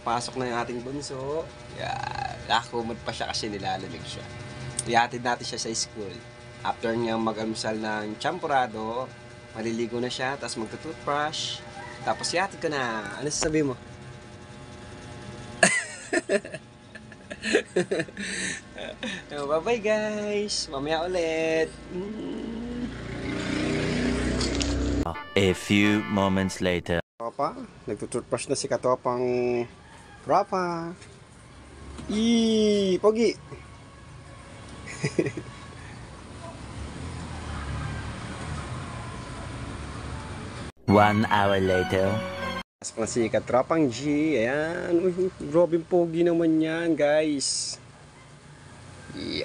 Papasok na yung ating bunso. Yan. Nakakumod pa siya kasi nilalamig siya. Ihatid natin siya sa school. After niya mag-almusal ng champurado, maliligo na siya, tapos magta-toothbrush. Tapos ihatid ko na. Ano sasabihin mo? Bye-bye guys. Mamaya ulit. A few moments later. Tropa, nagtutoothbrush na si katopang Tropa. Pogi. 1 hour later. Pasok na si katropang G. Ayan. Uy, Robin pogi naman yan, guys.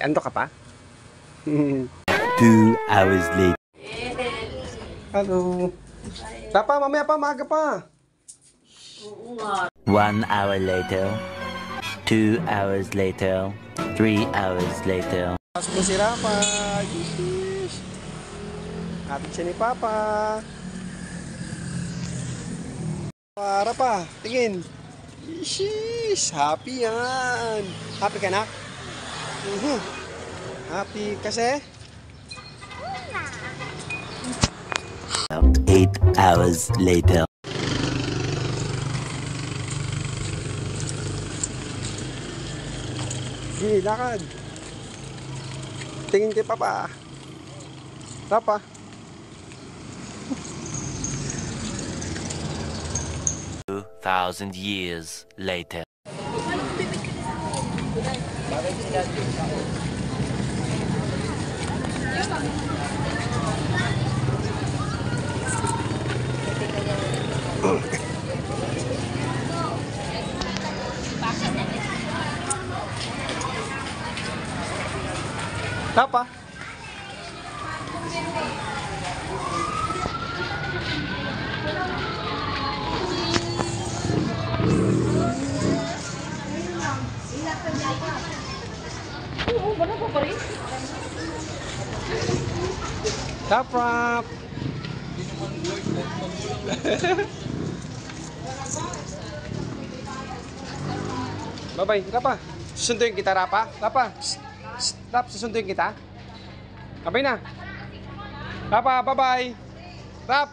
Ando ka pa? 2 hours later. Hello. Papa, mamaya pa, maaga pa. 1 hour later. 2 hours later. 3 hours later. Pasok na si Rafa. Yish. Hatid siya ni Papa. Rafa, tingin. Yish. Happy yan. Happy ka na? Happy kasi? 8 hours later. Sige, lakad. Tingin kay Papa. Papa. Thousand years later. Papa. Papa. Bye-bye, Rapa. Susunduin kita, Rapa. Rapa. Rap, susunduin kita. Sabay na. Rapa, bye-bye. Rap.